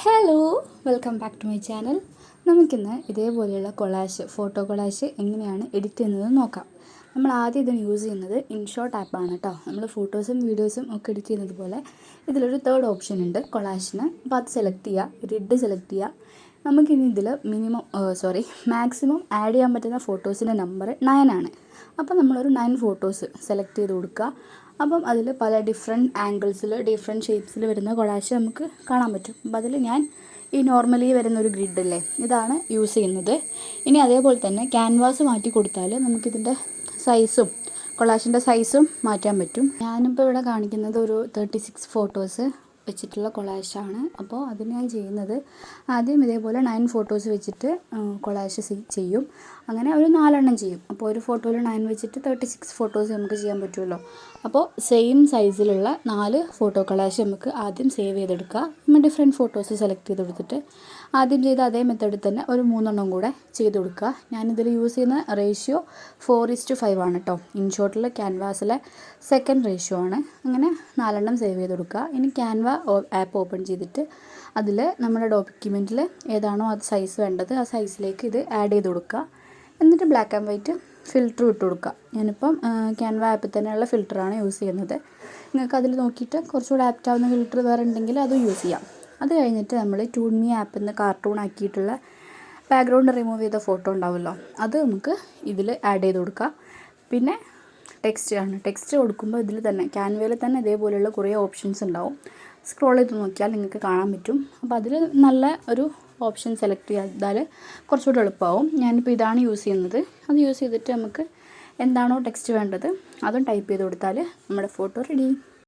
Hello, welcome back to my channel. നമുക്കിന്ന് ഇതേപോലെയുള്ള photo collage എങ്ങനെയാണ് എഡിറ്റ് ചെയ്യുന്നത് നോക്കാം. നമ്മൾ ആദ്യം ഇതിന് യൂസ് ചെയ്യുന്നത് ഇൻഷോട്ട് ആപ്പാണ് കേട്ടോ. നമ്മൾ ഫോട്ടോസും വീഡിയോസും ഒക്കെ എഡിറ്റ് ചെയ്യുന്നത് പോലെ ഇതിലൊരു തേർഡ് ഓപ്ഷൻ ഉണ്ട് കൊളാഷിന്. അപ്പോൾ അത് സെലക്ട് ചെയ്യുക, ഗ്രിഡ് സെലക്ട് ചെയ്യുക. നമുക്കിനി ഇതിൽ മാക്സിമം ആഡ് ചെയ്യാൻ പറ്റുന്ന ഫോട്ടോസിൻ്റെ നമ്പർ 9 ആണ്. അപ്പോൾ നമ്മളൊരു 9 ഫോട്ടോസ് സെലക്ട് ചെയ്ത് കൊടുക്കുക. അപ്പം അതിൽ പല ഡിഫറെൻറ്റ് ആംഗിൾസിൽ ഡിഫറെൻറ്റ് ഷേപ്സിൽ വരുന്ന കൊളാഷ് നമുക്ക് കാണാൻ പറ്റും. അപ്പം അതിൽ ഞാൻ ഈ നോർമലി വരുന്നൊരു ഗ്രിഡല്ലേ ഇതാണ് യൂസ് ചെയ്യുന്നത്. ഇനി അതേപോലെ തന്നെ ക്യാൻവാസ് മാറ്റി കൊടുത്താൽ നമുക്കിതിൻ്റെ സൈസും കൊളാഷിൻ്റെ സൈസും മാറ്റാൻ പറ്റും. ഞാനിപ്പോൾ ഇവിടെ കാണിക്കുന്നത് ഒരു 36 ഫോട്ടോസ് വെച്ചിട്ടുള്ള കൊളാഷാണ്. അപ്പോൾ അതിന് ഞാൻ ചെയ്യുന്നത് ആദ്യം ഇതേപോലെ 9 ഫോട്ടോസ് വെച്ചിട്ട് കൊളാഷ് ചെയ്യും. അങ്ങനെ ഒരു 4 എണ്ണം ചെയ്യും. അപ്പോൾ ഒരു ഫോട്ടോയിൽ 9 വെച്ചിട്ട് 36 ഫോട്ടോസ് നമുക്ക് ചെയ്യാൻ പറ്റുമല്ലോ. അപ്പോൾ സെയിം സൈസിലുള്ള 4 ഫോട്ടോ കൊളാഷ് നമുക്ക് ആദ്യം സേവ് ചെയ്തെടുക്കുക. നമ്മൾ ഡിഫറെൻറ്റ് ഫോട്ടോസ് സെലക്ട് ചെയ്ത് കൊടുത്തിട്ട് ആദ്യം ചെയ്ത അതേ മെത്തേഡിൽ തന്നെ ഒരു 3 എണ്ണം കൂടെ ചെയ്ത് കൊടുക്കുക. ഞാനിതിൽ യൂസ് ചെയ്യുന്ന റേഷ്യോ 4:5 ആണ് കേട്ടോ. ഇൻഷോട്ടിൽ ക്യാൻവാസിലെ സെക്കൻഡ് റേഷ്യോ ആണ്. അങ്ങനെ 4 എണ്ണം സേവ് ചെയ്ത് കൊടുക്കുക. ഇനി ക്യാൻവ ആപ്പ് ഓപ്പൺ ചെയ്തിട്ട് അതിൽ നമ്മുടെ ഡോക്യുമെൻറ്റിൽ ഏതാണോ അത് സൈസ് വേണ്ടത് ആ സൈസിലേക്ക് ഇത് ആഡ് ചെയ്ത് കൊടുക്കുക. എന്നിട്ട് ബ്ലാക്ക് ആൻഡ് വൈറ്റ് ഫിൽറ്റർ ഇട്ട് കൊടുക്കുക. ഞാനിപ്പം ക്യാൻവ ആപ്പിൽ തന്നെയുള്ള ഫിൽറ്ററാണ് യൂസ് ചെയ്യുന്നത്. നിങ്ങൾക്ക് അതിൽ നോക്കിയിട്ട് കുറച്ചുകൂടെ ആപ്റ്റാവുന്ന ഫിൽറ്റർ വേറെ ഉണ്ടെങ്കിൽ അതും യൂസ് ചെയ്യാം. അത് കഴിഞ്ഞിട്ട് നമ്മൾ ടൂൺമി ആപ്പിൽ നിന്ന് കാർട്ടൂൺ ആക്കിയിട്ടുള്ള ബാക്ക്ഗ്രൗണ്ട് റിമൂവ് ചെയ്ത ഫോട്ടോ ഉണ്ടാവുമല്ലോ, അത് നമുക്ക് ഇതിൽ ആഡ് ചെയ്ത് കൊടുക്കാം. പിന്നെ ടെക്സ്റ്റ് കൊടുക്കുമ്പോൾ ഇതിൽ തന്നെ ക്യാൻവയിൽ തന്നെ ഇതേപോലെയുള്ള കുറേ ഓപ്ഷൻസ് ഉണ്ടാവും. സ്ക്രോൾ ചെയ്ത് നോക്കിയാൽ നിങ്ങൾക്ക് കാണാൻ പറ്റും. അപ്പോൾ അതിൽ നല്ല ഒരു ഓപ്ഷൻ സെലക്ട് ചെയ്താൽ കുറച്ചുകൂടി എളുപ്പമാവും. ഞാനിപ്പോൾ ഇതാണ് യൂസ് ചെയ്യുന്നത്. അത് യൂസ് ചെയ്തിട്ട് നമുക്ക് എന്താണോ ടെക്സ്റ്റ് വേണ്ടത് അതും ടൈപ്പ് ചെയ്ത് കൊടുത്താൽ നമ്മുടെ ഫോട്ടോ റെഡി.